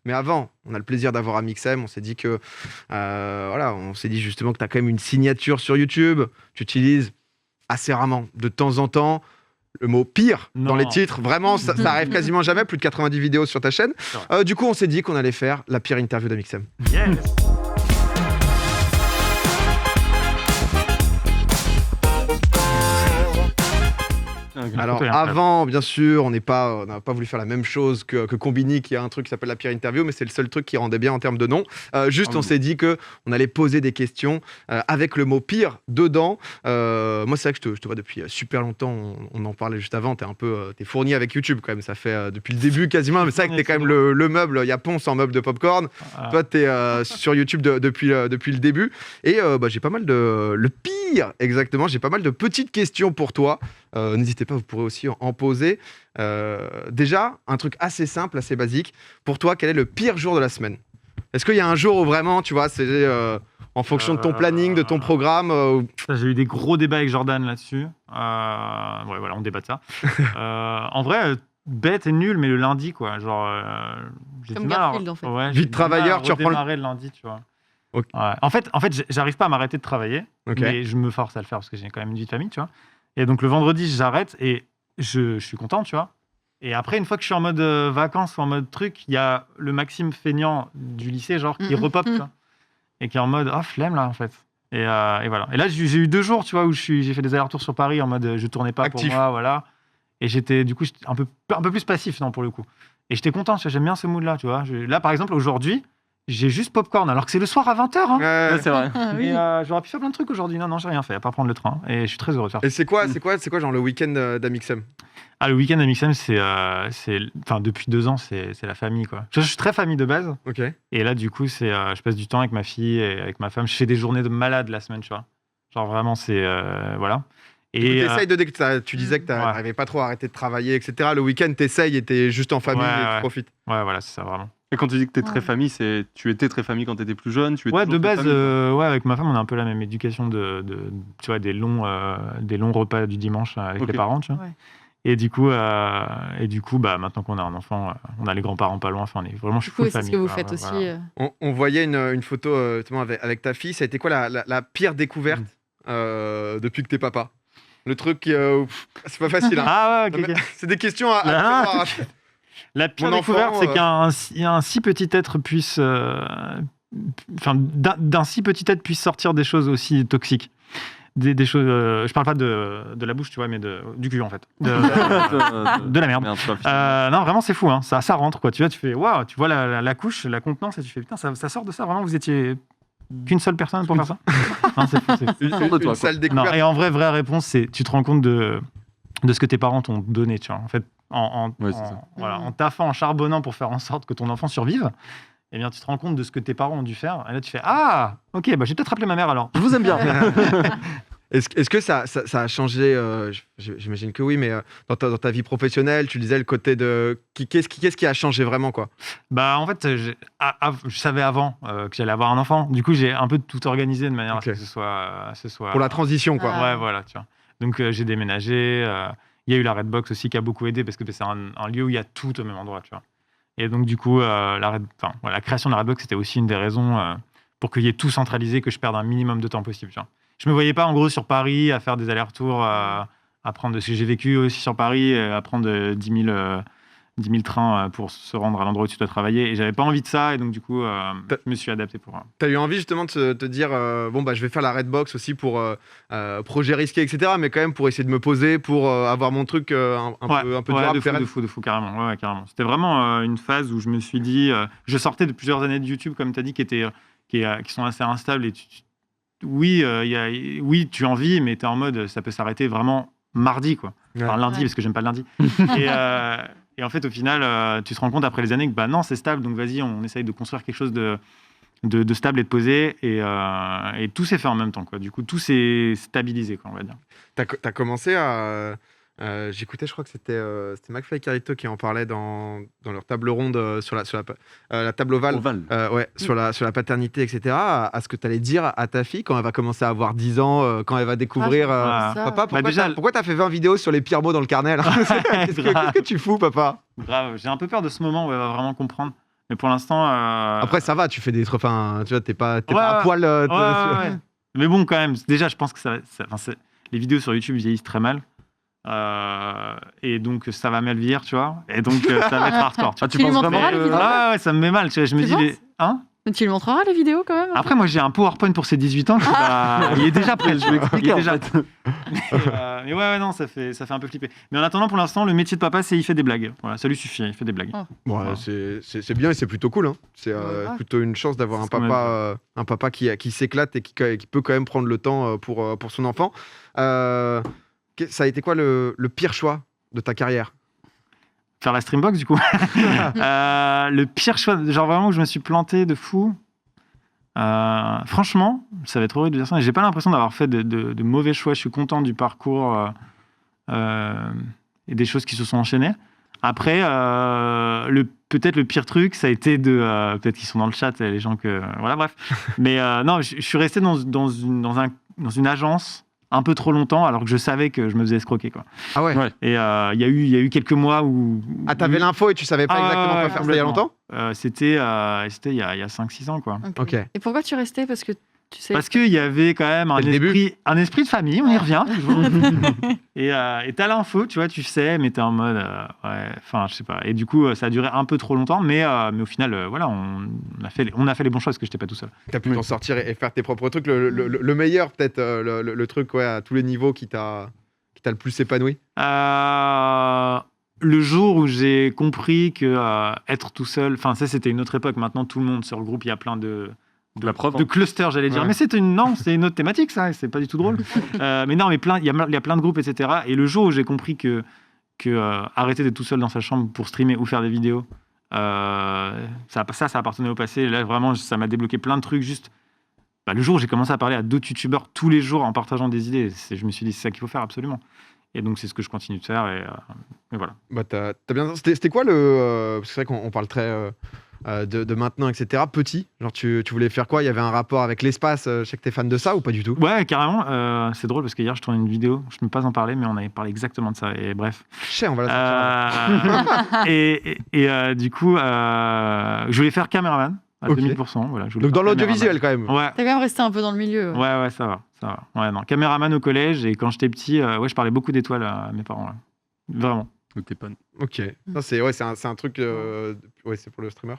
Mais avant, on a le plaisir d'avoir Amixem. On s'est dit que, on s'est dit justement que tu as quand même une signature sur YouTube. Tu utilises assez rarement, de temps en temps, le mot pire dans les titres. Vraiment, ça arrive quasiment jamais. Plus de 90 vidéos sur ta chaîne. Du coup, on s'est dit qu'on allait faire la pire interview d'Amixem. Yes. Alors avant, bien sûr, on n'a pas voulu faire la même chose que Combini, qui a un truc qui s'appelle la pire interview, mais c'est le seul truc qui rendait bien en termes de nom. On s'est dit qu'on allait poser des questions avec le mot pire dedans. Moi, c'est vrai que je te vois depuis super longtemps. On en parlait juste avant. T'es fourni avec YouTube quand même. Ça fait depuis le début quasiment. Mais c'est vrai que t'es quand même le meuble. Il y a Ponce en meuble de popcorn. Toi, t'es sur YouTube depuis le début. Et j'ai pas mal le pire, exactement. J'ai pas mal de petites questions pour toi. N'hésitez pas, vous pourrez aussi en poser. Déjà, un truc assez simple, assez basique. Pour toi, quel est le pire jour de la semaine ? Est-ce qu'il y a un jour où vraiment, tu vois, c'est en fonction de ton planning, de ton programme J'ai eu des gros débats avec Jordan là-dessus. On débat de ça. En vrai, bête et nul, mais le lundi, quoi. Genre, j'ai comme du mal Garfield, en fait. Ouais, Vie de travailleur, tu reprends le lundi, tu vois. Okay. Ouais. En fait, j'arrive pas à m'arrêter de travailler, mais je me force à le faire parce que j'ai quand même une vie de famille, tu vois. Et donc le vendredi, j'arrête et je suis content, tu vois. Et après, une fois que je suis en mode vacances ou en mode truc, il y a le Maxime feignant du lycée, genre, qui repop, tu vois. Et qui est en mode, flemme, là, en fait. Et voilà. Et là, j'ai eu 2 jours, tu vois, où j'ai fait des allers-retours sur Paris en mode, je tournais pas actif. Pour moi, voilà. Et j'étais, du coup, un peu plus passif, non, pour le coup. Et j'étais content, tu vois, j'aime bien ce mood-là, tu vois. Là, par exemple, aujourd'hui, j'ai juste popcorn, alors que c'est le soir à 20h. Hein. Ouais, c'est vrai. Et j'aurais pu faire plein de trucs aujourd'hui. Non, j'ai rien fait, à part prendre le train. Et je suis très heureux de faire ça. Et c'est quoi genre le week-end d'Amixem ? Le week-end d'Amixem, depuis 2 ans, c'est la famille, quoi. Je suis très famille de base. Ok. Et là, du coup, je passe du temps avec ma fille et avec ma femme. Je fais des journées de malade la semaine, tu vois. Genre vraiment, c'est... voilà. Et tu disais que tu n'arrivais pas trop à arrêter de travailler, etc. Le week-end, tu essayes et tu es juste en famille et tu profites. Ouais, voilà, c'est ça, vraiment. Et quand tu dis que tu es très famille, tu étais très famille quand tu étais plus jeune, de base, avec ma femme, on a un peu la même éducation tu vois, des longs repas du dimanche avec les parents, tu vois. Ouais. Et du coup, maintenant qu'on a un enfant, on a les grands-parents pas loin. Enfin, on est vraiment full famille. C'est ce que vous faites aussi. Voilà. On voyait une photo avec ta fille. Ça a été quoi la pire découverte depuis que t'es papa ? Le truc, c'est pas facile. Hein. Okay. C'est des questions à La pire découverte, c'est qu'un si petit être puisse... d'un si petit être puisse sortir des choses aussi toxiques. Des choses... je parle pas de la bouche, tu vois, mais du cul, en fait. De la merde. Non, vraiment, c'est fou. Hein. Ça rentre, quoi. Tu vois, tu fais... Waouh, tu vois la couche, la contenance, et tu fais... Putain, ça sort de ça. Vraiment, vous étiez... qu'une seule personne pour faire ça. Non, c'est fou. Une salle découverte. Non, et en vrai, vraie réponse, c'est tu te rends compte de ce que tes parents t'ont donné, tu vois. En fait, en taffant, en charbonnant pour faire en sorte que ton enfant survive, eh bien, tu te rends compte de ce que tes parents ont dû faire. Et là, tu fais ok, j'ai peut-être rappelé ma mère alors. Je vous aime bien. Est-ce que ça a changé j'imagine que oui, mais dans ta vie professionnelle, tu disais le côté de... Qu'est-ce qui a changé vraiment, quoi ? En fait, je savais avant que j'allais avoir un enfant. Du coup, j'ai un peu tout organisé de manière à ce que ce soit... Pour la transition, quoi. Ouais, voilà, tu vois. Donc, j'ai déménagé. Il y a eu la Redbox aussi qui a beaucoup aidé parce que c'est un lieu où il y a tout au même endroit, tu vois. Et donc, du coup, la création de la Redbox, c'était aussi une des raisons pour qu'il y ait tout centralisé, que je perde un minimum de temps possible, tu vois. Je me voyais pas en gros sur Paris à faire des allers-retours, à prendre, parce que j'ai vécu aussi sur Paris, à prendre 10 000 trains pour se rendre à l'endroit où tu dois travailler. Et j'avais pas envie de ça, et donc du coup, je me suis adapté pour. T'as eu envie justement de te dire, je vais faire la Redbox aussi pour projet risqué, etc. Mais quand même pour essayer de me poser, pour avoir mon truc un peu durable. De fou, carrément. Ouais, carrément. C'était vraiment une phase où je me suis dit, je sortais de plusieurs années de YouTube, comme tu as dit, qui sont assez instables, et oui, tu en vis, mais tu es en mode, ça peut s'arrêter vraiment mardi, quoi. Enfin, lundi, parce que j'aime pas le lundi. Et en fait, au final, tu te rends compte après les années que non, c'est stable, donc vas-y, on essaye de construire quelque chose de stable et de posé, et tout s'est fait en même temps, quoi. Du coup, tout s'est stabilisé, quoi, on va dire. T'as commencé à... j'écoutais, je crois que c'était McFly et Carlito qui en parlait dans leur table ronde sur la table ovale. Sur la paternité, etc. À ce que tu allais dire à ta fille quand elle va commencer à avoir 10 ans, quand elle va découvrir papa, pourquoi t'as fait 20 vidéos sur les pires mots dans le carnet là? Qu'est-ce que tu fous, papa? Grave, j'ai un peu peur de ce moment où elle va vraiment comprendre. Mais pour l'instant. Après, ça va, tu fais des trucs. Enfin, tu vois, t'es pas Ouais, à poil. ouais. Mais bon, quand même, déjà, je pense que les vidéos sur YouTube vieillissent très mal. Et donc, ça va mal vieillir, tu vois. Et donc, ça va être hardcore. Tu lui montreras les vidéos Ouais, ça me met mal. Tu vois, je me dis. Hein? Mais tu lui montreras les vidéos quand même. Après, moi, j'ai un PowerPoint pour ses 18 ans. Il est déjà prêt. Je vais expliquer en fait. Mais ouais, non, ça fait un peu flipper. Mais en attendant, pour l'instant, le métier de papa, c'est il fait des blagues. Voilà, ça lui suffit, il fait des blagues. Bon, Voilà. c'est bien et c'est plutôt cool. Hein. C'est plutôt une chance d'avoir un papa qui s'éclate et qui peut quand même prendre le temps pour son enfant. Ça a été quoi le pire choix de ta carrière? Faire la Streambox, du coup. Le pire choix, genre vraiment où je me suis planté de fou. Franchement, ça va être horrible de dire ça, mais j'ai pas l'impression d'avoir fait de mauvais choix. Je suis content du parcours et des choses qui se sont enchaînées. Après, peut-être le pire truc, ça a été peut-être qu'ils sont dans le chat, les gens que... Voilà, bref. Mais non, je suis resté dans une agence un peu trop longtemps, alors que je savais que je me faisais escroquer, quoi. Ah ouais. Et il y a eu quelques mois où... Ah, t'avais l'info et tu savais pas exactement quoi faire. C'était il y a longtemps? C'était il y a 5-6 ans, quoi. Ok. Et pourquoi tu restais? Parce que tu sais. Parce qu'il y avait quand même un esprit de famille, on y revient toujours. Et t'as l'info, tu vois, tu sais, mais t'es en mode, ouais, enfin, je sais pas. Et du coup, ça a duré un peu trop longtemps, mais au final, voilà, on a fait les bons choix parce que j'étais pas tout seul. T'as pu t'en sortir et faire tes propres trucs. Le meilleur, peut-être, le truc à tous les niveaux qui t'a le plus épanoui? Le jour où j'ai compris que être tout seul, enfin, ça, c'était une autre époque. Maintenant, tout le monde sur le groupe, il y a plein de clusters, j'allais dire. Ouais. Mais c'est une autre thématique, ça. C'est pas du tout drôle. Mais non, mais il y a plein de groupes, etc. Et le jour où j'ai compris que arrêter d'être tout seul dans sa chambre pour streamer ou faire des vidéos, ça appartenait au passé. Et là, vraiment, ça m'a débloqué plein de trucs. Juste, le jour où j'ai commencé à parler à d'autres youtubeurs tous les jours en partageant des idées, je me suis dit, c'est ça qu'il faut faire absolument. Et donc, c'est ce que je continue de faire. Et voilà. T'as bien... C'était quoi le... parce que c'est vrai qu'on parle très... de maintenant, etc. Petit, genre tu voulais faire quoi? Il y avait un rapport avec l'espace, je sais que t'es fan de ça ou pas du tout? Ouais, carrément. C'est drôle parce qu'hier, je tournais une vidéo, je ne peux pas en parler, mais on avait parlé exactement de ça. Et bref. On va la sortir. Et du coup, je voulais faire caméraman à 2000%. Voilà, donc dans l'audiovisuel quand même. Ouais. T'as quand même resté un peu dans le milieu. Ouais, ça va. Ouais, non, caméraman au collège, et quand j'étais petit, je parlais beaucoup d'étoiles à mes parents. Ouais. Vraiment. Donc t'es pas... Ok. Ça, c'est un truc... Ouais, c'est pour le streamer.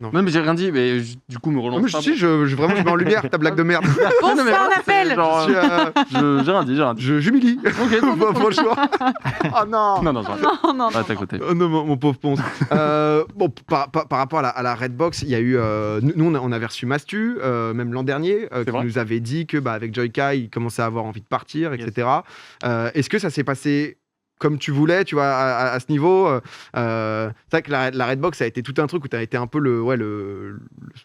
Non, mais j'ai rien dit, mais du coup, me relance pas. Vraiment, je mets en lumière ta blague de merde. Bon, c'est un appel. J'ai rien dit. J'humilie. Ok, franchement. Oh non. Non. Ah, t'es à côté. Oh non, mon pauvre Ponce. Bon, par rapport à la Redbox, il y a eu... nous, on avait reçu Mastu, même l'an dernier, qui nous avait dit que avec Joyka, il commençait à avoir envie de partir, etc. Est-ce que ça s'est passé comme tu voulais, tu vois, à ce niveau? C'est vrai que la Redbox, ça a été tout un truc où tu as été un peu le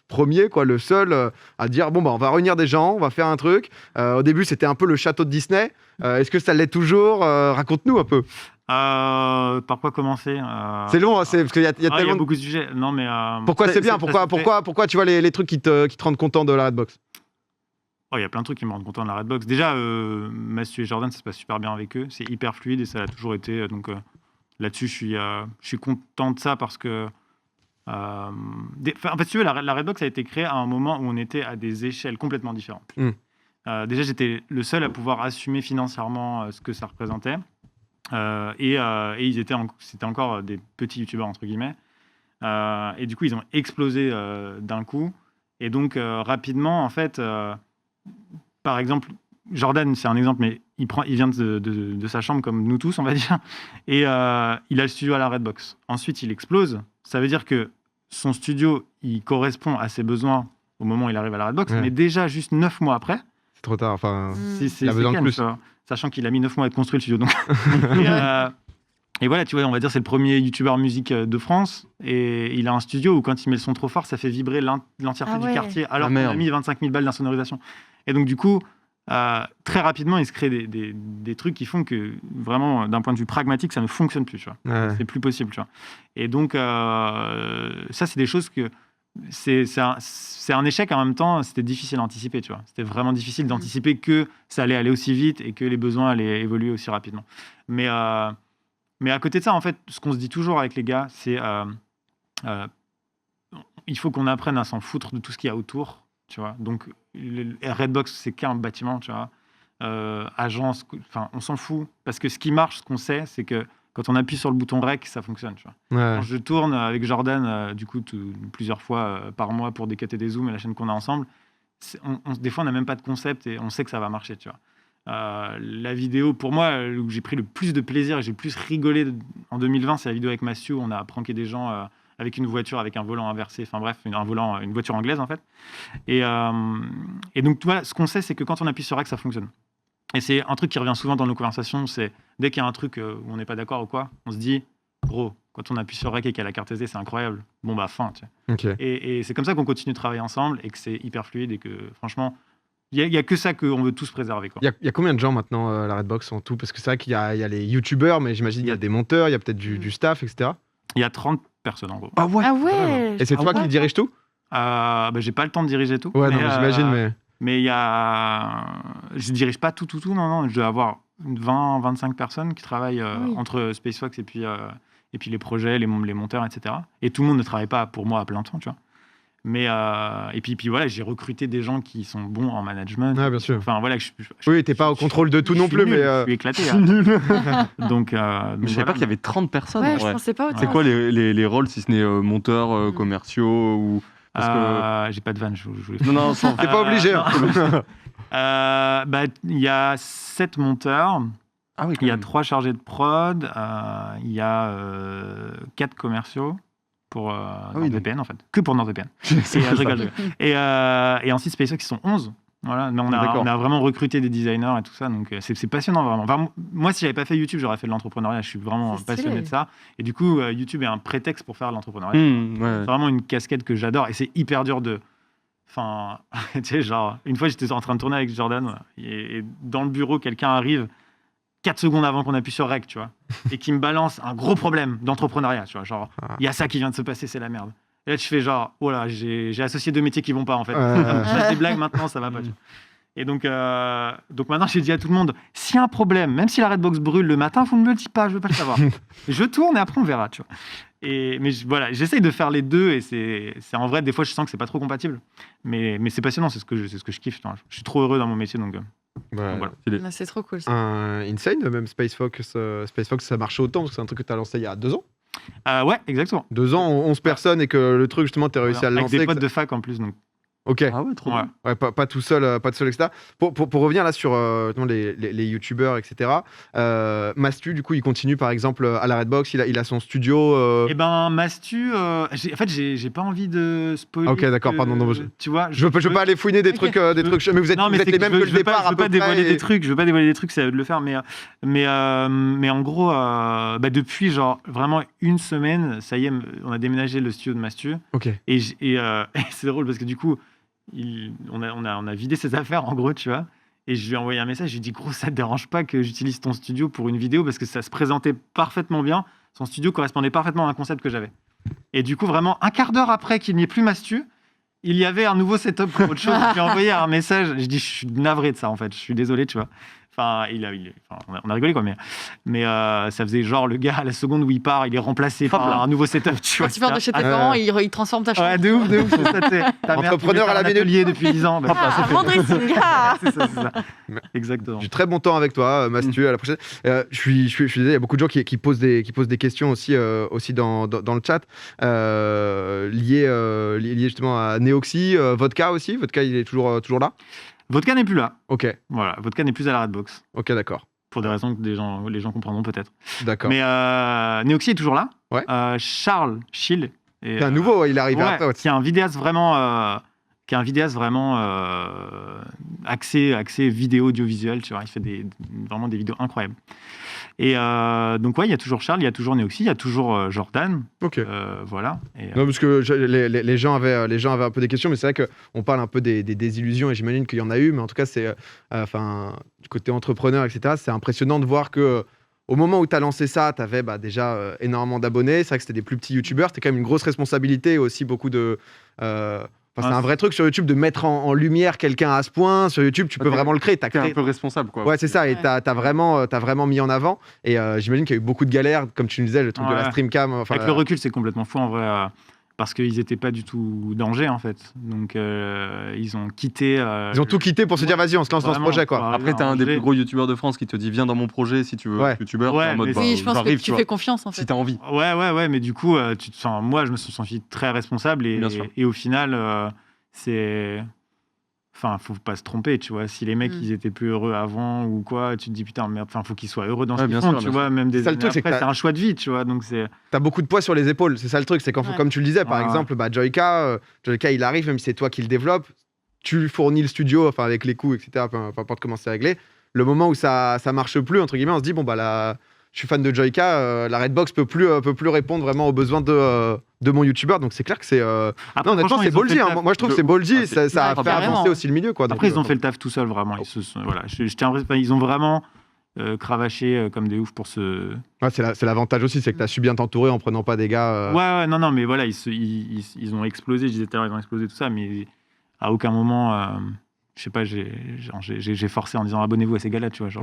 premier, quoi, le seul à dire, bon, on va réunir des gens, on va faire un truc. Au début, c'était un peu le château de Disney. Est-ce que ça l'est toujours? Raconte-nous un peu. Par quoi commencer? C'est long, parce qu'il y a tellement... Il y a beaucoup de sujets. Non, mais... Pourquoi c'est bien? Pourquoi tu vois les trucs qui te rendent content de la Redbox? Il y a plein de trucs qui me rendent content de la Redbox. Déjà, Mathieu et Jordan, ça se passe super bien avec eux. C'est hyper fluide et ça l'a toujours été. Donc là-dessus, je suis content de ça parce que... en fait, si tu veux, la Redbox a été créée à un moment où on était à des échelles complètement différentes. Déjà, j'étais le seul à pouvoir assumer financièrement ce que ça représentait. Et c'était encore des petits youtubeurs, entre guillemets. Et du coup, ils ont explosé d'un coup. Et donc, rapidement, en fait... par exemple, Jordan, c'est un exemple, mais il vient de sa chambre comme nous tous, on va dire, et il a le studio à la Redbox. Ensuite, il explose. Ça veut dire que son studio, il correspond à ses besoins au moment où il arrive à la Redbox, mais déjà, juste 9 mois après... C'est trop tard, enfin... Il a besoin de plus. Sachant qu'il a mis 9 mois à être construit, le studio. Donc. Et voilà, tu vois, on va dire c'est le premier youtubeur musique de France, et il a un studio où quand il met le son trop fort, ça fait vibrer l'entièreté du quartier, alors qu'on a mis 25 000 balles d'insonorisation. Et donc du coup, très rapidement, il se crée des trucs qui font que vraiment, d'un point de vue pragmatique, ça ne fonctionne plus, tu vois. C'est plus possible, tu vois. Et donc, ça, c'est des choses que... C'est un échec, en même temps, c'était difficile à anticiper, tu vois. C'était vraiment difficile d'anticiper que ça allait aller aussi vite et que les besoins allaient évoluer aussi rapidement. Mais à côté de ça, en fait, ce qu'on se dit toujours avec les gars, c'est il faut qu'on apprenne à s'en foutre de tout ce qu'il y a autour, tu vois. Donc, Redbox, c'est qu'un bâtiment, tu vois. Agence, enfin, on s'en fout. Parce que ce qui marche, ce qu'on sait, c'est que quand on appuie sur le bouton rec, ça fonctionne, tu vois. Ouais. Quand je tourne avec Jordan, du coup, plusieurs fois par mois pour des cuts et des zooms et la chaîne qu'on a ensemble, des fois, on n'a même pas de concept et on sait que ça va marcher, tu vois. La vidéo, pour moi, où j'ai pris le plus de plaisir et j'ai le plus rigolé en 2020, c'est la vidéo avec Matthew. On a pranké des gens avec une voiture, avec un volant inversé, enfin bref, une voiture anglaise en fait. Et donc, tu vois, ce qu'on sait, c'est que quand on appuie sur rec, ça fonctionne. Et c'est un truc qui revient souvent dans nos conversations, c'est dès qu'il y a un truc où on n'est pas d'accord ou quoi, on se dit, gros, quand on appuie sur rec et qu'il y a la carte SD, c'est incroyable. Bon, bah, fin, tu vois. Okay. Et c'est comme ça qu'on continue de travailler ensemble et que c'est hyper fluide et que, franchement, il n'y a que ça qu'on veut tous préserver. Il y a combien de gens maintenant à la Redbox en tout? Parce que c'est vrai qu'il y a les youtubeurs, mais j'imagine qu'il y a des monteurs, il y a peut-être du staff, etc. Il y a 30 personnes en gros. Ah ouais, Ah ouais. Et c'est toi qui dirige tout? J'ai pas le temps de diriger tout. Ouais, non, j'imagine, mais il y a... Je dirige pas tout, non. Je dois avoir 20-25 personnes qui travaillent entre SpaceFox et puis les projets, les monteurs, etc. Et tout le monde ne travaille pas pour moi à plein temps, tu vois. Mais et puis voilà, j'ai recruté des gens qui sont bons en management. Ah, bien sûr. Enfin voilà, oui, t'es pas au contrôle de tout non plus, mais je suis éclaté. Je suis nul. Donc je savais pas qu'il y avait 30 personnes. Ouais, je pensais pas autant. C'est quoi les rôles, si ce n'est monteurs, commerciaux ou j'ai pas de vanne. Non, t'es pas obligé. Il y a 7 monteurs. Ah oui. Il y a 3 chargés de prod. Il y a 4 commerciaux. Pour NordVPN en fait, que pour NordVPN. Et ensuite SpaceX ils sont 11. Voilà, mais on a vraiment recruté des designers et tout ça, donc c'est passionnant vraiment. Enfin, moi si j'avais pas fait YouTube, j'aurais fait de l'entrepreneuriat, je suis vraiment passionné de ça. Et du coup YouTube est un prétexte pour faire de l'entrepreneuriat. C'est vraiment une casquette que j'adore et c'est hyper dur de... Enfin, tu sais, genre, une fois j'étais en train de tourner avec Jordan et dans le bureau quelqu'un arrive 4 secondes avant qu'on appuie sur rec, tu vois, et qui me balance un gros problème d'entrepreneuriat, tu vois, genre, il y a ça qui vient de se passer, c'est la merde. Et là, tu fais genre, oh là, j'ai associé 2 métiers qui vont pas, en fait. Je fais des blagues, maintenant, ça va pas, tu vois. Et donc maintenant, j'ai dit à tout le monde, s'il y a un problème, même si la Redbox brûle le matin, vous ne me le dites pas, je veux pas le savoir. Je tourne et après, on verra, tu vois. Mais voilà, j'essaye de faire les deux et c'est en vrai, des fois, je sens que c'est pas trop compatible. Mais c'est passionnant, c'est ce que je kiffe. Tu vois. Je suis trop heureux dans mon métier, donc... Voilà. C'est trop cool ça. Insane, même SpaceFox, ça marche autant parce que c'est un truc que tu as lancé il y a 2 ans. Ouais, exactement. 2 ans, 11 personnes et que le truc, justement, tu as réussi à le lancer. Avec des potes de fac en plus. Donc. Ok. Ah ouais, trop bien. Ouais, pas tout seul, etc. Pour revenir là sur les youtubeurs, etc. Mastu, du coup, il continue par exemple à la Redbox, il a son studio. Eh ben, Mastu, en fait, j'ai pas envie de spoiler. Ok, d'accord, pardon. Non, tu vois, je veux pas aller fouiner des trucs, mais vous êtes les mêmes que le départ. Je veux pas dévoiler des trucs, c'est à eux de le faire, mais en gros, depuis genre vraiment une semaine, ça y est, on a déménagé le studio de Mastu. Ok. Et c'est drôle parce que du coup, on a vidé ses affaires en gros, tu vois. Et je lui ai envoyé un message, je lui ai dit gros, ça te dérange pas que j'utilise ton studio pour une vidéo parce que ça se présentait parfaitement bien. Son studio correspondait parfaitement à un concept que j'avais. Et du coup, vraiment, un quart d'heure après qu'il n'y ait plus Mastu, il y avait un nouveau setup pour autre chose. Je lui ai envoyé un message, je dis je suis navré de ça en fait, je suis désolé, tu vois. Enfin, on a rigolé quoi, mais ça faisait genre le gars à la seconde où il part, il est remplacé par un nouveau setup. Tu vois, tu pars de chez tes parents, il transforme ta chambre. Ouais, de ouf. Ta mère entrepreneur à la minute depuis 10 ans. Mon dressing. C'est ça. Exactement. J'ai très bon temps avec toi, Mastu. À la prochaine. Je suis désolé, il y a beaucoup de gens qui posent des questions aussi dans le chat liées justement à Neoxy, Vodka aussi. Vodka, il est toujours là. Vodka n'est plus là. Ok. Voilà, Vodka n'est plus à la Redbox. Ok, d'accord. Pour des raisons que les gens comprendront peut-être. D'accord. Mais Neoxy est toujours là. Ouais. Charles Schill. C'est un nouveau, il arrive après. Qui est un vidéaste vraiment, axé vidéo audiovisuel. Tu vois, il fait vraiment des vidéos incroyables. Et donc ouais, il y a toujours Charles, il y a toujours Neoxy, il y a toujours Jordan. Ok. Voilà. Non, parce que les gens avaient un peu des questions, mais c'est vrai qu'on parle un peu des désillusions et j'imagine qu'il y en a eu, mais en tout cas c'est, du côté entrepreneur, etc. C'est impressionnant de voir que au moment où tu as lancé ça, tu avais déjà énormément d'abonnés. C'est vrai que c'était des plus petits youtubeurs, c'était quand même une grosse responsabilité et aussi beaucoup de. C'est un vrai truc sur YouTube de mettre en lumière quelqu'un à ce point. Sur YouTube, tu peux vraiment le créer. T'es un peu responsable, quoi. Ouais, c'est ça. Et t'as vraiment mis en avant. Et j'imagine qu'il y a eu beaucoup de galères, comme tu nous disais, le truc de la streamcam. Avec le recul, c'est complètement fou en vrai. parce qu'ils n'étaient pas du tout danger en fait. Donc ils ont quitté. Ils ont tout quitté pour se dire vas-y, on se lance dans ce projet quoi. Après, t'as un des plus gros youtubeurs de France qui te dit viens dans mon projet si tu veux être youtubeur. Ouais, en mode, Oui, je pense que j'arrive, tu fais confiance en fait. si t'as envie. Ouais, mais du coup, moi je me suis senti très responsable Bien sûr. et au final, c'est. Enfin, faut pas se tromper, tu vois. Si les mecs, ils étaient plus heureux avant ou quoi, tu te dis putain, merde, faut qu'ils soient heureux dans ce qu'ils font, tu vois. Même des Ça, le années truc, c'est après, que c'est un choix de vie, tu vois. Donc t'as beaucoup de poids sur les épaules, c'est ça le truc. C'est quand, comme tu le disais, par exemple, Joyka, il arrive, même si c'est toi qui le développe, tu fournis le studio, enfin avec les coûts, etc. Peu importe comment c'est réglé. Le moment où ça marche plus, entre guillemets, on se dit bon bah là, je suis fan de Joyka, la Redbox peut plus répondre vraiment aux besoins de mon youtubeur, donc c'est clair que c'est. Après, non, honnêtement, c'est ballsy. Moi, je trouve que c'est ballsy. Ça a fait carrément. avancer aussi le milieu, quoi. Après, ils ont fait le taf tout seuls, vraiment. Ils ont vraiment cravaché comme des oufs pour ce. Ouais, c'est l'avantage aussi, c'est que tu as su bien t'entourer en prenant pas des gars. Ouais, non, mais voilà, ils ont explosé. Je disais tout à l'heure, ils ont explosé tout ça, mais à aucun moment. Je sais pas, j'ai forcé en disant abonnez-vous à ces gars-là, tu vois. Genre,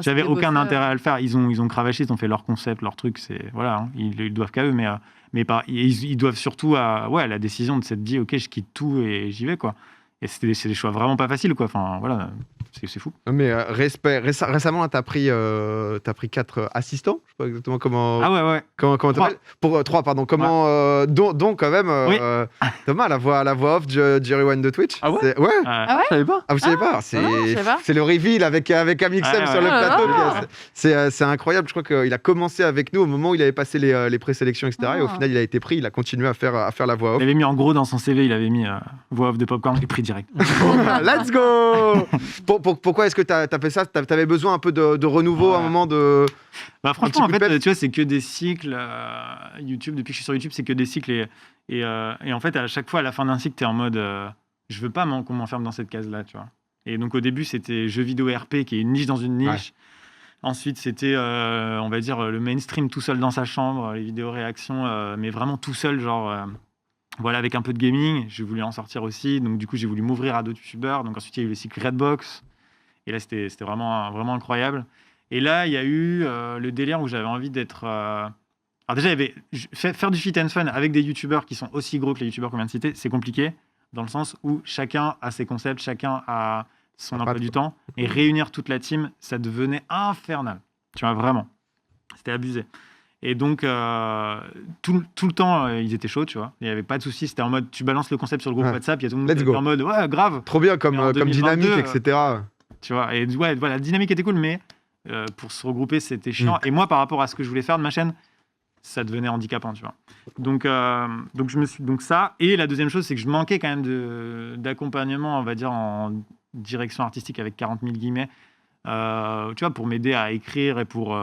j'avais aucun intérêt à le faire. Ils ont cravaché, ils ont fait leur concept, leur truc. C'est voilà, hein, ils doivent qu'à eux, mais ils doivent surtout à la décision de s'être dit ok, je quitte tout et j'y vais quoi. Et c'est des choix vraiment pas faciles quoi. Enfin voilà, c'est fou. Mais respect. Récemment, tu as pris 4 assistants. Je sais pas exactement comment. Ah ouais. Comment t'appelles pour 3, pardon. Comment dont quand même Oui. Thomas, la voix off du Rewind de Twitch. Ah ouais. Ouais. Ah ouais. Je savais pas. Ah, vous savez pas, je savais pas. c'est le reveal avec Amixem sur le plateau. C'est incroyable. Je crois qu'il a commencé avec nous au moment où il avait passé les présélections, etc. Et au final, il a été pris. Il a continué à faire la voix off. Il avait mis en gros dans son CV, il avait mis voix off de Popcorn, j'ai pris direct. Let's go. Pourquoi est-ce que tu as fait ça? Tu avais besoin un peu de renouveau à un moment de. Bah franchement, en fait, tu vois, c'est que des cycles. YouTube, depuis que je suis sur YouTube, c'est que des cycles. Et en fait, à chaque fois, à la fin d'un cycle, tu es en mode je veux pas qu'on m'enferme dans cette case-là, tu vois. Et donc, au début, c'était jeux vidéo RP, qui est une niche dans une niche. Ouais. Ensuite, c'était, on va dire, le mainstream tout seul dans sa chambre, les vidéos réactions, mais vraiment tout seul, genre. Voilà, avec un peu de gaming, j'ai voulu en sortir aussi. Donc, du coup, j'ai voulu m'ouvrir à d'autres youtubeurs. Donc, ensuite, il y a eu le cycle Redbox. Et là, c'était vraiment incroyable. Et là, il y a eu le délire où j'avais envie d'être. Alors, déjà, il y avait faire du fit and fun avec des youtubeurs qui sont aussi gros que les youtubeurs qu'on vient de citer. C'est compliqué, dans le sens où chacun a ses concepts, chacun a son emploi du temps. Et réunir toute la team, ça devenait infernal. Tu vois, vraiment. C'était abusé. Et donc, tout le temps, ils étaient chauds, tu vois. Il n'y avait pas de souci. C'était en mode, tu balances le concept sur le groupe WhatsApp, il y a tout le monde qui est en mode, ouais, grave. Trop bien comme dynamique, etc. Tu vois, et ouais, voilà, la dynamique était cool, mais pour se regrouper, c'était chiant. Et moi, par rapport à ce que je voulais faire de ma chaîne, ça devenait handicapant, tu vois. Donc je me suis ça. Et la deuxième chose, c'est que je manquais quand même d'accompagnement, on va dire, en direction artistique avec 40 000 guillemets, tu vois, pour m'aider à écrire et pour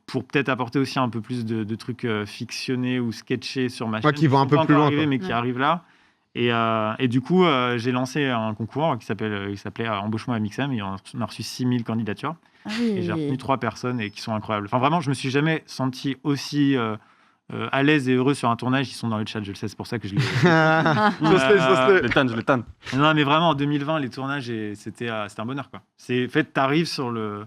peut-être apporter aussi un peu plus de trucs fictionnés ou sketchés sur ma chaîne. Qui vont un peu plus loin. Mais qui arrivent là. Et du coup, j'ai lancé un concours qui s'appelait Embauche-moi à Mixem. Et on a reçu 6000 candidatures. Et j'ai retenu 3 personnes et qui sont incroyables. Enfin, vraiment, je me suis jamais senti aussi à l'aise et heureux sur un tournage. Ils sont dans le chat, je le sais, c'est pour ça que je les... Je les tanne. Non, mais vraiment, en 2020, les tournages, c'était un bonheur, quoi. En fait, t'arrives sur le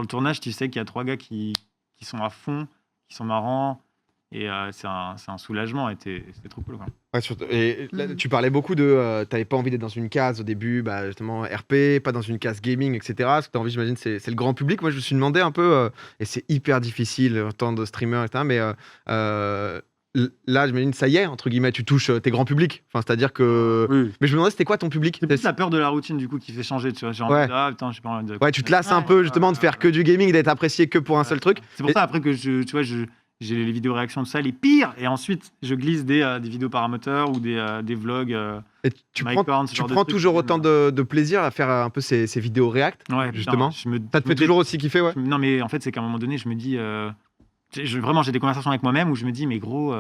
tournage, tu sais qu'il y a 3 gars qui sont à fond, qui sont marrants. Et c'est un soulagement, et c'était trop cool, quoi. Ouais, et là, tu parlais beaucoup de t'avais pas envie d'être dans une case au début, justement RP, pas dans une case gaming, etc. Ce que t'as envie, j'imagine, c'est le grand public. Moi, je me suis demandé un peu, et c'est hyper difficile en tant de streamer, etc. Mais là, j'imagine, ça y est, entre guillemets, tu touches tes grands publics. Enfin, c'est-à-dire que. Oui. Mais je me demandais, c'était quoi ton public? C'est plus la peur de la routine, du coup, qui fait changer, tu vois. Genre, putain, j'ai pas envie de... Ouais, tu te lasses un peu, justement, de faire que du gaming, d'être apprécié que pour un seul truc. C'est pour ça, après, que tu vois, j'ai les vidéos réactions de ça, les pires, et ensuite je glisse des vidéos paramoteurs ou des vlogs. Et tu prends toujours autant de plaisir à faire un peu ces vidéos react, justement. Ça te fait toujours aussi kiffer, ouais. Non, mais en fait, c'est qu'à un moment donné, je me dis, vraiment, j'ai des conversations avec moi-même où je me dis, mais gros,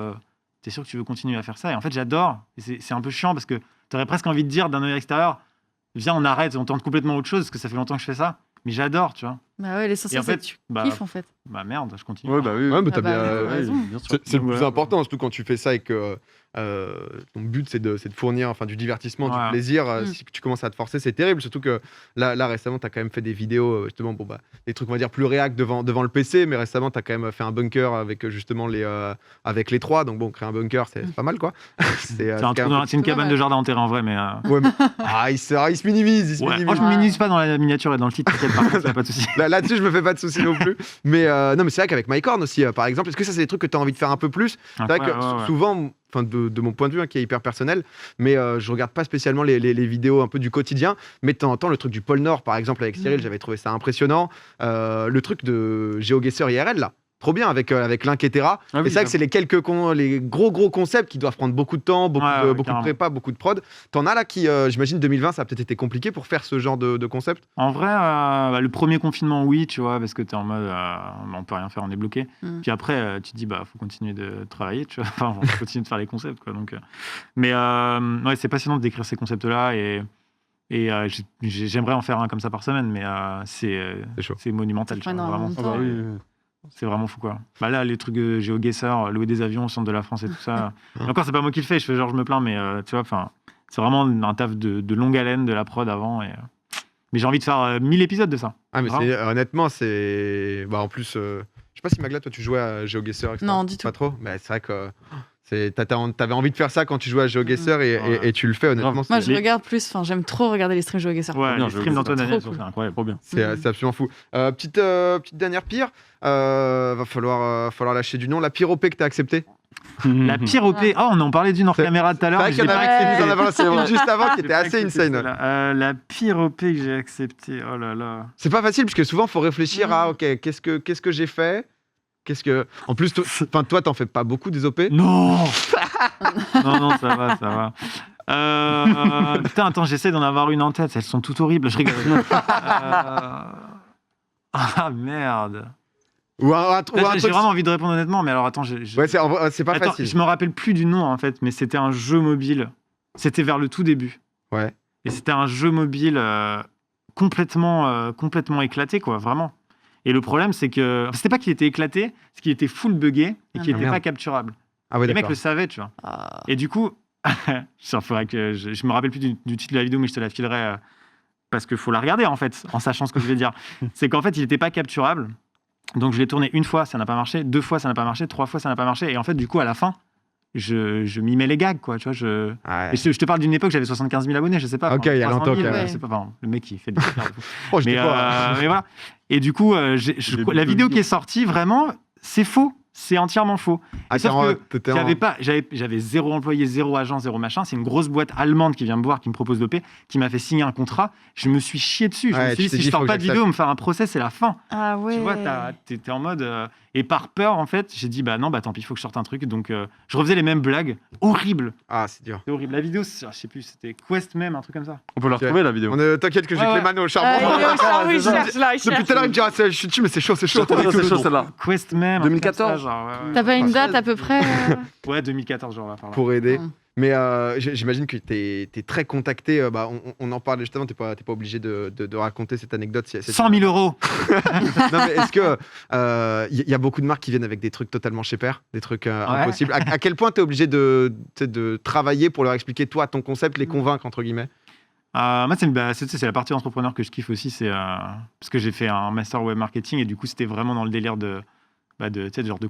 t'es sûr que tu veux continuer à faire ça? Et en fait, j'adore. Et c'est un peu chiant parce que t'aurais presque envie de dire d'un œil extérieur, viens, on arrête, on tente complètement autre chose parce que ça fait longtemps que je fais ça. Mais j'adore, tu vois. Bah ouais, l'essentiel, Et en c'est fait, que tu bah, kiffes en fait. Bah merde, je continue. Ouais, bah oui. Ouais, mais Ah t'as bah, bien. t'as raison. bien sûr. C'est le Donc, plus voilà. important, surtout quand tu fais ça et que ton but c'est de fournir du divertissement, du Ouais. plaisir. Mm. Si tu commences à te forcer, c'est terrible. Surtout que là récemment, tu as quand même fait des vidéos, justement, des trucs, on va dire, plus réac devant le PC. Mais récemment, tu as quand même fait un bunker avec justement avec les 3. Donc bon, créer un bunker, c'est pas mal quoi. C'est quand même c'est une C'est cabane dommage. de jardin en terrain en vrai, mais. Ouais, mais- il se minimise. Il se Ouais. minimise. Moi, je me minimise pas dans la miniature et dans le titre, t'inquiète, par contre, y a pas de souci. Là-dessus, je me fais pas de soucis non plus. Mais non, mais c'est vrai qu'avec MyCorn aussi, par exemple, est-ce que ça, c'est des trucs que tu as envie de faire un peu plus? C'est vrai que souvent, de mon point de vue, qui est hyper personnel, mais je regarde pas spécialement les vidéos un peu du quotidien. Mais de temps en temps, le truc du pôle Nord, par exemple, avec Cyril, j'avais trouvé ça impressionnant. Le truc de GeoGuessr IRL, là. Trop bien avec Link et Terra. Ah oui, et c'est vrai que c'est les gros concepts qui doivent prendre beaucoup de temps, beaucoup de carrément. prépa, beaucoup de prod. T'en as là qui, j'imagine, 2020, ça a peut-être été compliqué pour faire ce genre de concept. En vrai, le premier confinement, oui, tu vois, parce que t'es en mode, on peut rien faire, on est bloqué. Mm. Puis après, tu te dis, faut continuer de travailler, tu vois, enfin, faut continuer de faire les concepts, quoi. Donc, mais ouais, c'est passionnant de décrire ces concepts-là et j'aimerais en faire un comme ça par semaine, mais C'est chaud. c'est monumental, tu Ça vois, prend vraiment. énormément de Ah bah temps. oui. C'est vraiment fou, quoi. Là, les trucs de GeoGuessr, louer des avions au centre de la France et tout ça. Et encore, c'est pas moi qui le fais, je fais genre, je me plains, mais tu vois, enfin, c'est vraiment un taf de longue haleine de la prod avant. Mais j'ai envie de faire 1000 épisodes de ça. Ah, mais Vraiment. honnêtement, c'est. En plus, je sais pas si Magla, toi, tu jouais à GeoGuessr, etc. Non, du tout. Pas trop. Mais c'est vrai que t'avais envie de faire ça quand tu jouais à GeoGuessr Ouais. et tu le fais, honnêtement. Moi, c'est- je regarde plus, j'aime trop regarder les streams GeoGuessr. Ouais, bien, les je- streams d'Antoine c'est Daniel, trop c'est cool. incroyable. Trop bien. C'est absolument fou. Petite dernière pire. Va falloir lâcher du nom. La pire OP que t'as acceptée. La pire OP. Oh, on en parlait d'une hors C'est- caméra tout à C'est l'heure. vrai mais qu'il y en j'ai avait pas qui accepté. nous en avaient lancé une juste avant qui J'ai était pas assez accepté insane. celle-là. La pire OP que j'ai acceptée. Oh là là. C'est pas facile parce que souvent, il faut réfléchir à OK, qu'est-ce que j'ai fait. En plus, toi, t'en fais pas beaucoup des OP. Non. Non, ça va. Putain, attends, j'essaie d'en avoir une en tête. Elles sont toutes horribles. Je rigole. Ah merde. Ou un Là, truc. j'ai vraiment envie de répondre honnêtement, mais alors attends, Ouais, c'est pas Attends, facile. je me rappelle plus du nom en fait, mais c'était un jeu mobile. C'était vers le tout début. Ouais. Et c'était un jeu mobile complètement éclaté, quoi, vraiment. Et le problème, c'est que c'était pas qu'il était éclaté, c'est qu'il était full buggé et qu'il Ah, était merde. pas capturable. Ah ouais, Les mecs d'accord. le savaient, tu vois. Ah. Et du coup, il faudrait que je me rappelle plus du titre de la vidéo, mais je te la filerai parce qu'il faut la regarder en fait, en sachant ce que je vais dire. C'est qu'en fait, il n'était pas capturable. Donc je l'ai tourné une fois, ça n'a pas marché, 2 fois, ça n'a pas marché, 3 fois, ça n'a pas marché. Et en fait, du coup, à la fin, je m'y mets les gags, quoi. Tu vois, Ouais. Et je te parle d'une époque, j'avais 75 000 abonnés, je sais pas. Ok, il y a 300 000, longtemps, ok. je sais pas, enfin, le mec, il fait des affaires de fou. Oh, je mais, dis pas. mais voilà. Et du coup, la vidéo qui est sortie, vraiment, c'est faux. C'est entièrement faux. Ah, sauf que t'étais en- j'avais 0 employé, 0 agent, 0 machin. C'est une grosse boîte allemande qui vient me voir, qui me propose d'OP, qui m'a fait signer un contrat. Je me suis chié dessus. Je Ouais, me suis tu dit, t'es si dit, je sors faut que pas de vidéo, me faire un procès, c'est la fin. Ah ouais. Tu vois, t'es en mode. Et par peur, en fait, j'ai dit, non, tant pis, il faut que je sorte un truc. Donc, je refaisais les mêmes blagues. Horrible. Ah, c'est dur. C'est horrible. La vidéo, je sais plus, c'était Quest même, un truc comme ça. On peut la retrouver la vidéo. T'inquiète que j'ai Ouais, ouais. Clément au charbon. Ah, il est au charbon, il cherche là, il Depuis cherche. tout à l'heure, il me dit ah, je suis dessus, mais c'est chaud. C'est chaud celle-là. Quest même. un truc comme 2014. ça, genre, ouais. T'as pas une date à peu près Ouais, 2014, genre, par là. Pour aider. Mm. Mais j'imagine que t'es très contacté. On en parlait justement, t'es pas obligé de raconter cette anecdote. 100 000 euros. Non, mais est-ce que y a beaucoup de marques qui viennent avec des trucs totalement chez père, des trucs impossibles. À quel point t'es obligé de travailler pour leur expliquer toi ton concept, les convaincre entre guillemets. Moi, c'est la partie entrepreneur que je kiffe aussi, c'est parce que j'ai fait un master web marketing et du coup, c'était vraiment dans le délire de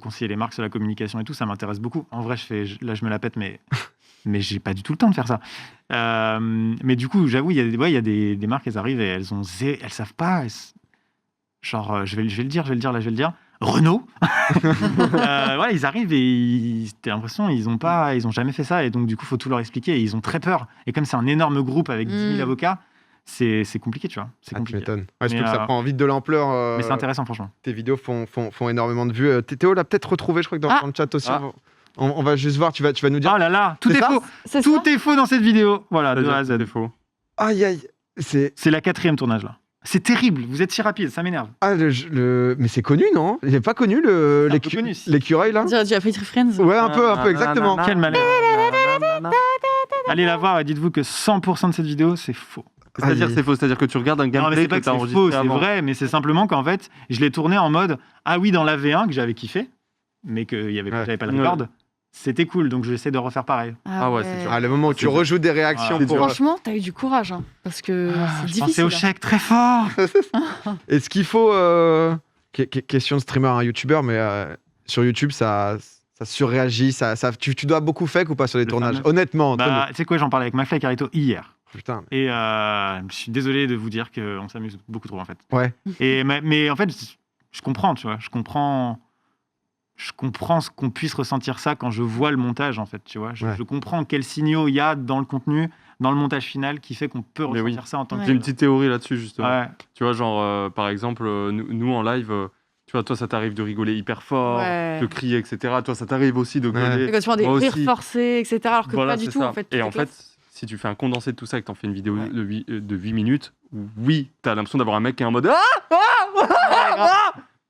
conseiller les marques sur la communication et tout. Ça m'intéresse beaucoup. En vrai, là, je me la pète, mais j'ai pas du tout le temps de faire ça. Mais du coup, j'avoue, il y a des marques, elles arrivent et elles savent pas. Genre, je vais le dire. Renault. Voilà, ils arrivent et t'as l'impression ils ont jamais fait ça et donc du coup, faut tout leur expliquer et ils ont très peur. Et comme c'est un énorme groupe avec 10 000 avocats, c'est compliqué, tu vois. C'est Tu compliqué. m'étonnes. Ouais, surtout Mais, que ça prend vite de l'ampleur. Mais c'est intéressant, franchement. Tes vidéos font énormément de vues. Théo l'a peut-être retrouvé, je crois que dans le chat aussi. Ah. On va juste voir. Tu vas nous dire. Oh là là, tout C'est est ça faux. C'est ça Tout est faux dans cette vidéo. Voilà, de A à Z. C'est faux. Aïe aïe. C'est C'est la 4e tournage là. C'est terrible. Vous êtes si rapide, ça m'énerve. mais c'est connu non? Il n'est pas connu C'est un peu connu, si. l'écureuil là? On dirait du Happy Tree Friends. Ouais, un peu exactement. Quel malheur. Allez la voir et dites-vous que 100% de cette vidéo, c'est faux. C'est-à-dire c'est faux, c'est-à-dire que tu regardes un Non, mais gameplay c'est pas que que t'as c'est enregistré faux, c'est avant. vrai, mais c'est simplement qu'en fait, je l'ai tourné en mode ah oui, dans la V1 que j'avais kiffé, mais que j'avais pas de record. C'était cool, donc j'essaie de refaire pareil. Ah ouais, c'est dur. Ah, le moment où tu rejoutes des réactions Ah, pour. Franchement, t'as eu du courage, hein, parce que c'est Je difficile. pensais au chèque très fort. Est-ce qu'il faut. Question de streamer, un youtubeur, mais sur YouTube, ça surréagit. Tu dois beaucoup fake ou pas sur les Le tournages? fameux. Honnêtement, entre Bah, tu sais quoi, j'en parlais avec McFly et Carito hier. nous. Putain. Et je suis désolé de vous dire qu'on s'amuse beaucoup trop en fait. Ouais. Mais en fait, je comprends, tu vois. Je comprends ce qu'on puisse ressentir ça quand je vois le montage en fait, tu vois. Je comprends quels signaux il y a dans le contenu, dans le montage final qui fait qu'on peut Mais ressentir ça en tant que J'ai une petite théorie là-dessus, justement. Ouais. Tu vois, genre, par exemple, nous en live, tu vois, toi, ça t'arrive de rigoler hyper fort, Ouais. de crier, etc. Toi, ça t'arrive aussi de gueuler. Et quand tu vois des Moi rires aussi. forcés, etc., alors que Voilà, pas du c'est tout, ça. en fait. Et tout en est fait, classe. si tu fais un condensé de tout ça et que t'en fais une vidéo Ouais. de 8 minutes, oui, t'as l'impression d'avoir un mec qui est en mode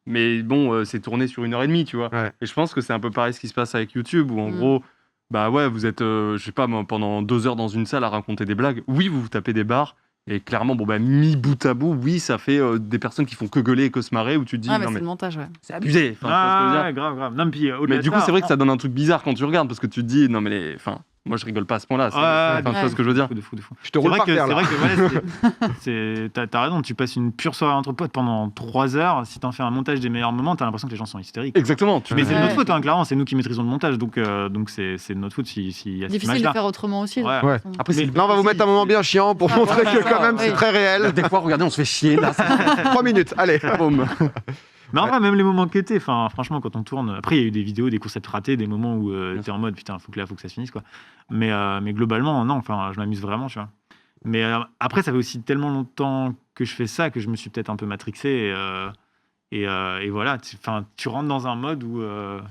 mais bon, c'est tourné sur 1h30, tu vois. Ouais. Et je pense que c'est un peu pareil ce qui se passe avec YouTube, où en Mm. gros, bah ouais, vous êtes, je sais pas, moi, pendant 2 heures dans une salle à raconter des blagues. Oui, vous vous tapez des barres. Et clairement, bon, bah, mis bout à bout, oui, ça fait des personnes qui font que gueuler et que se marrer, où tu te dis, Ah, mais non, c'est mais le montage, ouais. c'est abusé. Enfin, tu vois ce que je veux dire. Grave. Non, mais puis, au-delà Mais de du coup, ça, c'est vrai que ça donne un truc bizarre quand tu regardes, parce que tu te dis, non, mais enfin, moi, je rigole pas à ce point-là. Tu vois ce que je veux dire. De fou. Je te C'est roule vrai par que, terre, c'est là. vrai que voilà, t'as raison, tu passes une pure soirée entre potes pendant 3 heures. Si t'en fais un montage des meilleurs moments, t'as l'impression que les gens sont hystériques. Exactement. Mais c'est de notre Ouais. faute, hein, clairement, c'est nous qui maîtrisons le montage, donc c'est de notre faute s'il y a cette Difficile de image-là. faire autrement aussi. de Ouais. toute Ouais. façon. Après, Mais- Là, on va vous mettre un moment bien chiant pour Ah, montrer voilà, que quand même, oui. c'est très réel. des fois, regardez, on se fait chier là. 3 minutes, allez. Boum. Mais en vrai, même les moments que t'es, enfin, franchement, quand on tourne. Après, il y a eu des vidéos, des concepts ratés, des moments où t'es en mode putain, faut que ça se finisse, quoi. Mais globalement, non, enfin, je m'amuse vraiment, tu vois. Mais après, ça fait aussi tellement longtemps que je fais ça que je me suis peut-être un peu matrixé. Et voilà, tu rentres dans un mode où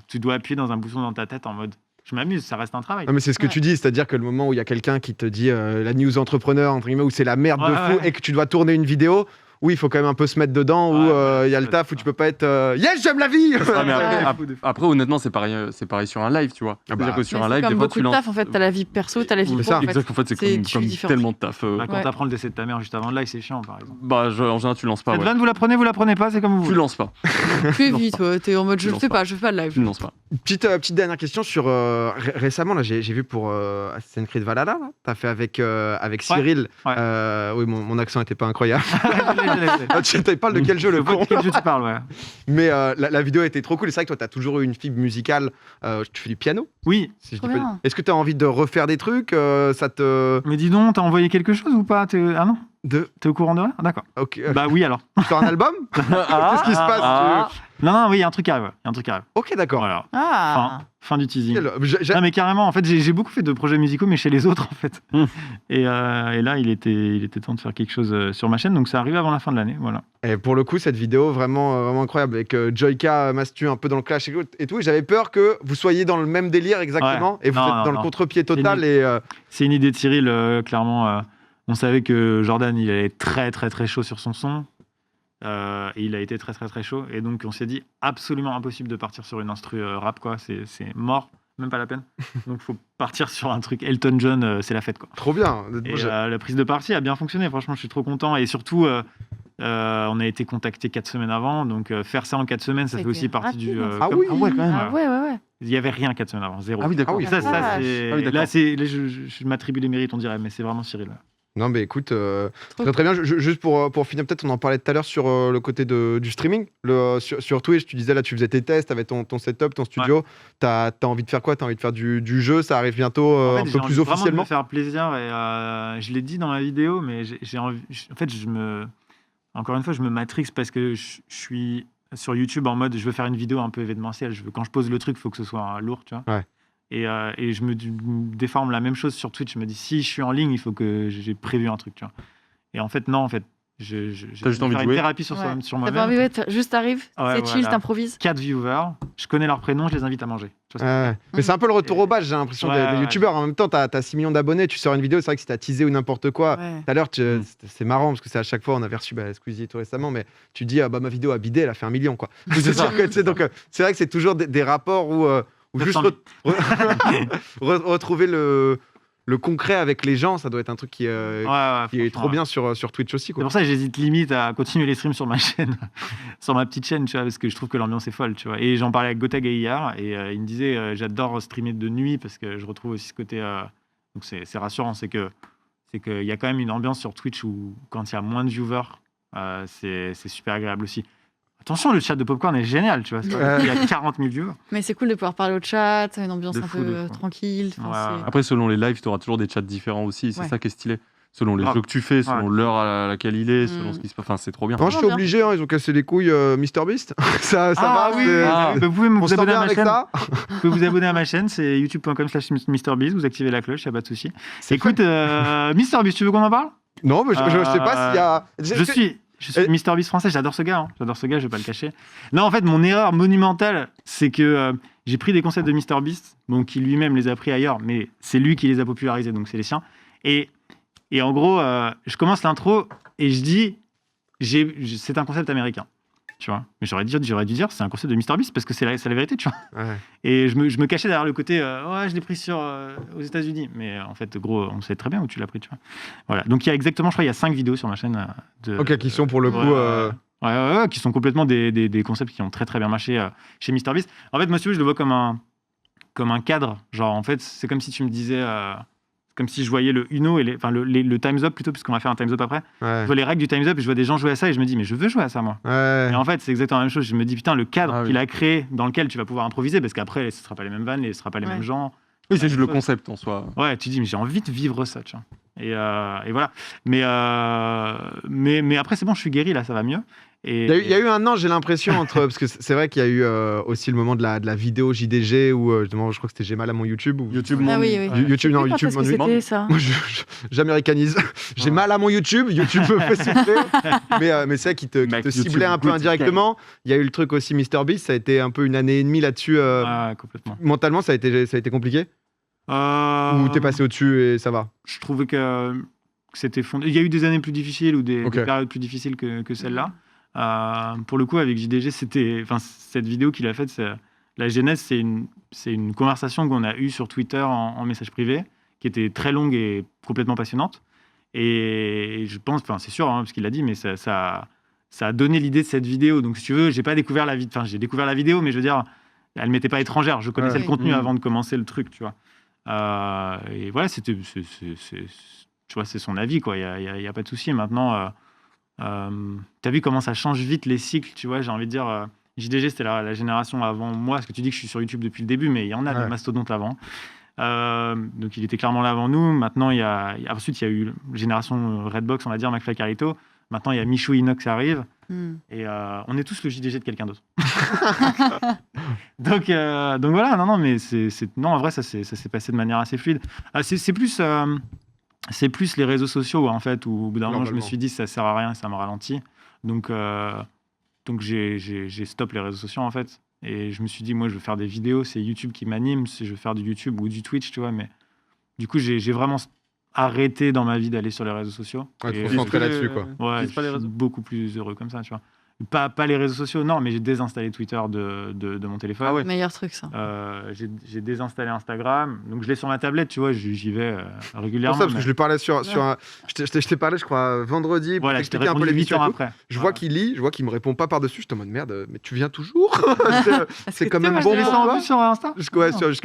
tu dois appuyer dans un bouton dans ta tête en mode je m'amuse, ça reste un travail. Non, mais c'est ce que Ouais. tu dis, c'est-à-dire que le moment où il y a quelqu'un qui te dit la news entrepreneur, entre guillemets, où c'est la merde de fou Ouais. et que tu dois tourner une vidéo, oui, il faut quand même un peu se mettre dedans, où il y a le taf, où tu peux pas être yes, j'aime la vie. Ah, mais après, Ouais. après, honnêtement, c'est pareil sur un live, tu vois. Ah bah, C'est-à-dire que sur Mais un c'est live, comme des fois, beaucoup tu de lances. taf, en fait. T'as la vie perso, t'as la vie C'est pro. ça. en fait. Exact, en fait, c'est C'est- comme, tu comme différencies. tellement de taf. Bah, quand Ouais. t'apprends le décès de ta mère juste avant le live, c'est chiant, par exemple. Bah, en général, tu lances pas. Cette Ouais. vanne, vous la prenez pas, c'est comme vous Tu voulez. lances pas. Tu évites, ouais, t'es en mode je le lance fais pas. pas, je fais pas de live. Tu ne lances pas. Petite dernière question sur récemment, là, j'ai vu pour Assassin's Creed Valhalla, là, t'as fait avec Cyril. Ouais. Oui, mon accent était pas incroyable. Je Ah, tu parles de quel jeu, le vois con. de quel jeu tu parles, ouais. Mais la vidéo était trop cool. Et c'est vrai que toi, t'as toujours eu une fibre musicale. Tu fais du piano, Oui, si je Trop dis pas- bien. Est-ce que t'as envie de refaire des trucs ça te... mais dis donc, t'as envoyé quelque chose ou pas Ah non, De... t'es au courant de rien. Ah, d'accord. Ok. Bah oui, alors. Tu fais un album Qu'est-ce qui se passe Non, oui, il y a un truc qui arrive. Il y a un truc qui arrive. Ok, d'accord. Voilà. Ah. Fin du teasing. J'ai- Non, mais carrément, en fait, j'ai beaucoup fait de projets musicaux, mais chez les autres, en fait. Et là, il était temps de faire quelque chose sur ma chaîne, donc ça arrive avant la fin de l'année, voilà. Et pour le coup, cette vidéo, vraiment incroyable, avec Joyka, Mastu un peu dans le clash et tout. Et j'avais peur que vous soyez dans le même délire exactement, Ouais. et vous Non, êtes non, dans le non. contre-pied total. Et C'est une idée de Cyril, clairement. On savait que Jordan, il allait être très, très, très chaud sur son son. Et il a été très, très, très chaud. Et donc, on s'est dit, absolument impossible de partir sur une instru rap, quoi. C'est mort, même pas la peine. Donc, faut partir sur un truc Elton John, c'est la fête, quoi. trop bien. Et la prise de partie a bien fonctionné, franchement, je suis trop content. Et surtout, on a été contacté 4 semaines avant. Donc, faire ça en 4 semaines, ça Ça fait a aussi été partie du. rapide, Ah oui. Ah ouais, quand même. Ah ouais. Il n'y avait rien 4 semaines avant, zéro. Ah oui, d'accord. Ah oui, Et ça, vache. c'est. Ah oui, d'accord. là, je m'attribue les mérites, on dirait, mais c'est vraiment Cyril. Non, mais écoute, Trop très très bien. Juste pour finir, peut-être, on en parlait tout à l'heure sur le côté du streaming. Sur Twitch, tu disais là, tu faisais tes tests avec ton setup, ton studio. T'as envie de faire quoi? T'as envie de faire du jeu? Ça arrive bientôt En fait, un j'ai peu envie plus vraiment de officiellement? me faire plaisir et je l'ai dit dans ma vidéo, mais j'ai envie. En fait, encore une fois, je me matrixe parce que je suis sur YouTube en mode je veux faire une vidéo un peu événementielle. Quand je pose le truc, il faut que ce soit lourd, tu vois. Ouais. Et je me déforme la même chose sur Twitch. Je me dis si je suis en ligne, il faut que j'ai prévu un truc, tu vois. Et en fait, non, en fait. J'ai juste envie de faire une jouer. thérapie sur Ouais. sur T'as pas moi-même. envie, ouais, juste t'arrives, Ouais, c'est chill, voilà. t'improvises. 4 viewers, je connais leurs prénoms, je les invite à manger. Tu vois, Ouais. Mais c'est un peu le retour au bas, j'ai l'impression, Ouais, des ouais. youtubeurs. En même temps, t'as 6 millions d'abonnés, tu sors une vidéo, c'est vrai que si t'as teasé ou n'importe quoi. Ouais. Tout à l'heure, c'est marrant parce que c'est à chaque fois, on avait reçu Squeezie tout récemment, mais tu dis, ma vidéo a bidé, elle a fait 1 million, quoi. C'est ça. sûr que, tu sais, donc, c'est vrai que c'est toujours des rapports où juste 900 000. retrouver le concret avec les gens, ça doit être un truc qui est trop franchement, bien sur Twitch aussi, C'est quoi. pour ça que j'hésite limite à continuer les streams sur ma chaîne, sur ma petite chaîne, tu vois, parce que je trouve que l'ambiance est folle, tu vois. Et j'en parlais avec Gotag hier, et il me disait j'adore streamer de nuit parce que je retrouve aussi ce côté. Donc c'est rassurant, c'est qu'il y a quand même une ambiance sur Twitch où quand il y a moins de viewers, c'est super agréable aussi. Attention, le chat de Popcorn est génial, tu vois. Il y a 40 000 viewers. Mais c'est cool de pouvoir parler au chat, une ambiance De un fou, peu de fou. tranquille. Enfin, Ouais. c'est- Après, selon les lives, tu auras toujours des chats différents aussi. C'est Ouais. ça qui est stylé. Selon les Grave. jeux que tu fais, selon l'heure à laquelle il est, selon Mm. ce qui se passe. Enfin, c'est trop bien. Moi, je suis bien. obligé, hein, ils ont cassé les couilles MrBeast. ça va, oui, c'est- Ah, vous pouvez on vous se sent abonner bien à ma avec chaîne. ça. Vous pouvez vous abonner à ma chaîne, c'est youtube.com/MrBeast. Vous activez la cloche, il n'y a pas de souci. Écoute, MrBeast, tu veux qu'on en parle? Non, mais je sais pas s'il y a... Je suis MrBeast français, j'adore ce gars. J'adore ce gars, je vais pas le cacher. Non, en fait, mon erreur monumentale, c'est que j'ai pris des concepts de MrBeast, bon, qui lui-même les a pris ailleurs, mais c'est lui qui les a popularisés, donc c'est les siens. Et en gros, je commence l'intro et je dis, c'est un concept américain. Tu vois, mais j'aurais dû dire c'est un concept de MrBeast parce que c'est la vérité, tu vois. Ouais. Et je me cachais derrière le côté ouais, je l'ai pris aux États-Unis, mais en fait gros on sait très bien où tu l'as pris, tu vois. Voilà, donc il y a exactement, je crois, il y a 5 vidéos sur ma chaîne Ok, qui sont pour le coup... ouais, qui sont complètement des concepts qui ont très très bien marché chez MrBeast. En fait, moi, si tu veux, je le vois comme un cadre. Genre, en fait, c'est comme si tu me disais, comme si je voyais le Uno et le Time's Up plutôt, puisqu'on va faire un Time's Up après. Ouais. Je vois les règles du Time's Up et je vois des gens jouer à ça et je me dis, mais je veux jouer à ça, moi. Ouais. Et en fait, c'est exactement la même chose. Je me dis, putain, le cadre Ah oui. qu'il a créé, dans lequel tu vas pouvoir improviser, parce qu'après, ce ne sera pas les mêmes vannes, ce ne sera pas les mêmes gens. Oui, c'est juste le concept en soi. Ouais, tu dis, mais j'ai envie de vivre ça, tu vois. Et voilà. Mais après, c'est bon, je suis guéri, là, ça va mieux. Et, Il y a eu un an, j'ai l'impression, parce que c'est vrai qu'il y a eu aussi le moment de la vidéo JDG où justement, je crois que c'était J'ai mal à mon YouTube. YouTube, Ah oui, oui. YouTube, non, YouTube, Quand est-ce que c'était ça? Moi, j'américanise. J'ai mal à mon YouTube. YouTube me fait souffler. Mais c'est vrai qu'il te Mec, YouTube, ciblait un peu good indirectement. Il y a eu le truc aussi MrBeast. Ça a été un peu une année et demie là-dessus. Ouais, complètement. Mentalement, ça a été compliqué. Ou t'es passé au-dessus et ça va. Je trouvais que c'était fondé. Il y a eu des années plus difficiles ou des périodes plus difficiles que celle-là. Pour le coup, avec JDG, cette vidéo qu'il a faite, la genèse, c'est une conversation qu'on a eue sur Twitter en message privé, qui était très longue et complètement passionnante. Et je pense, c'est sûr, hein, parce qu'il l'a dit, mais ça a donné l'idée de cette vidéo. Donc, si tu veux, j'ai découvert la vidéo, mais je veux dire, elle m'était pas étrangère. Je connaissais le contenu avant de commencer le truc, tu vois. Et voilà, tu vois, c'est son avis, quoi. Il y a pas de souci. Maintenant, t'as vu comment ça change vite les cycles, tu vois. J'ai envie de dire, JDG, c'était la génération avant moi, parce que tu dis que je suis sur YouTube depuis le début, mais il y en a des mastodontes avant. Donc il était clairement là avant nous. Maintenant, ensuite, il y a eu la génération Redbox, on va dire, McFly et Carlito. Maintenant, il y a Michou Inox qui arrive. Et on est tous le JDG de quelqu'un d'autre. donc voilà, non, mais non, en vrai, ça s'est passé de manière assez fluide. C'est plus les réseaux sociaux, en fait, où au bout d'un moment, je me suis dit, ça sert à rien, ça me ralentit. Donc j'ai stop les réseaux sociaux, en fait. Et je me suis dit, moi, je veux faire des vidéos, c'est YouTube qui m'anime, je veux faire du YouTube ou du Twitch, tu vois. Mais du coup, j'ai vraiment arrêté dans ma vie d'aller sur les réseaux sociaux. Ouais, Et, te concentrer là-dessus, quoi. Ouais, Utilises pas les je suis réseaux beaucoup plus heureux comme ça, tu vois. Pas les réseaux sociaux, non, mais j'ai désinstallé Twitter de mon téléphone. Ah ouais. Meilleur truc, ça. J'ai désinstallé Instagram, donc je l'ai sur ma tablette, tu vois, j'y vais régulièrement. Pour ça, parce que je lui parlais sur un... Je t'ai parlé, je crois, vendredi, pour voilà, je t'ai t'expliquer un peu répondu 8 l'émission ans et tout. après. Je vois qu'il lit, je vois qu'il me répond pas par-dessus. Je suis en mode merde, mais tu viens toujours. C'est quand même Moi, bon je te laisse pour en toi. plus sur Insta.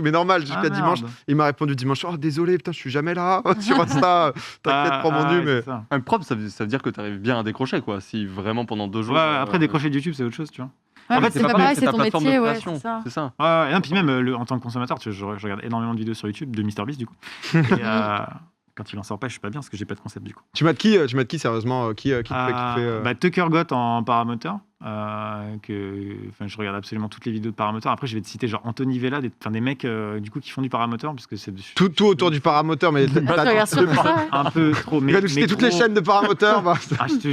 Mais normal, jusqu'à dimanche. Il m'a répondu dimanche. Oh, désolé, putain, je suis jamais là sur Insta. T'inquiète, prends mon nu, mais. Un propre, ça veut dire que tu arrives bien à décrocher, quoi. Si vraiment pendant 2 jours. Ouais, après décrocher de YouTube, c'est autre chose, tu vois. Ouais, En mais fait, c'est c'est pas pas pareil, c'est c'est ta ton plateforme de métier, ouais, création. c'est ça. C'est ça. Ouais, non, puis même en tant que consommateur, je regarde énormément de vidéos sur YouTube de MrBeast, du coup. Et, quand il en sort pas, je suis pas bien parce que j'ai pas de concept, du coup. Tu m'as de qui sérieusement Qui te fait kiffer Tucker Gott en paramoteur. Je regarde absolument toutes les vidéos de paramoteur. Après, je vais te citer genre Anthony Vella, des mecs du coup qui font du paramoteur, parce que c'est Tout autour du paramoteur, mais Tu regardes surtout ça, ouais. un peu trop. Il va nous citer toutes les chaînes de paramoteur.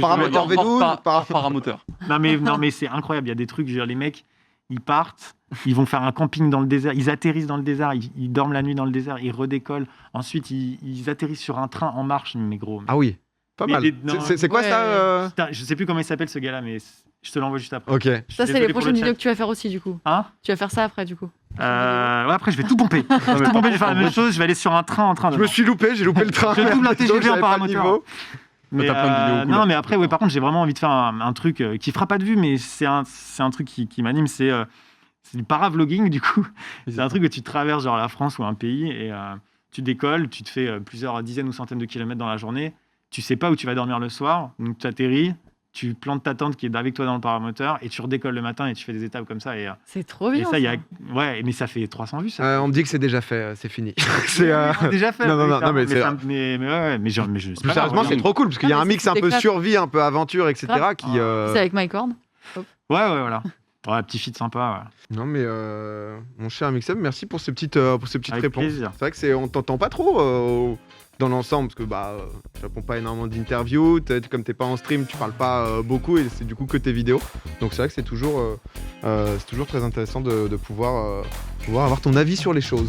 Paramoteur V12, Paramoteur. Non mais c'est incroyable. Il y a des trucs, je veux dire, les mecs, ils partent, ils vont faire un camping dans le désert, ils atterrissent dans le désert, ils dorment la nuit dans le désert, ils redécollent. Ensuite, ils atterrissent sur un train en marche, mais gros. Ah oui, pas Mais mal. non. C'est quoi Ouais. ça Putain, je sais plus comment il s'appelle ce gars-là, mais je te l'envoie juste après. Ok. Je suis Ça, c'est désolé les pour prochaines le chat. vidéos que tu vas faire aussi, du coup. Hein? Tu vas faire ça après, du coup. Ouais, après, je vais tout pomper. Je vais faire la même chose, je vais aller sur un train en train de. Je me suis loupé, j'ai loupé le train. Je double un Donc, TGV en j'avais pas le paramoteur. niveau. Mais, T'as plein de vidéos cool, non, là. mais après, ouais, par contre, j'ai vraiment envie de faire un truc qui fera pas de vue, mais c'est un truc qui m'anime. C'est du paravlogging, du coup. C'est un truc où tu traverses genre la France ou un pays et tu décolles, tu te fais plusieurs dizaines ou centaines de kilomètres dans la journée. Tu sais pas où tu vas dormir le soir, donc tu atterris, tu plantes ta tente qui est avec toi dans le paramoteur et tu redécolles le matin et tu fais des étapes comme ça. C'est trop bien. Et ça, ouais, mais ça fait 300 vues. Ça. On me dit que c'est déjà fait, c'est fini. C'est déjà fait. Non, mais c'est- mais je Plus sérieusement, c'est trop cool parce qu'il y a Ah, un mais mix c'est un peu éclaté. survie, un peu aventure, etc. qui. C'est avec MyCorn. Ouais, voilà. Ouais, petit feat sympa. Ouais. Non mais mon cher Mixem, merci pour ces petites Avec réponses. plaisir. C'est vrai que on t'entend pas trop dans l'ensemble parce que tu réponds pas énormément d'interviews, comme t'es pas en stream, tu parles pas beaucoup et c'est du coup que tes vidéos. Donc c'est vrai que c'est toujours très intéressant de pouvoir avoir ton avis sur les choses.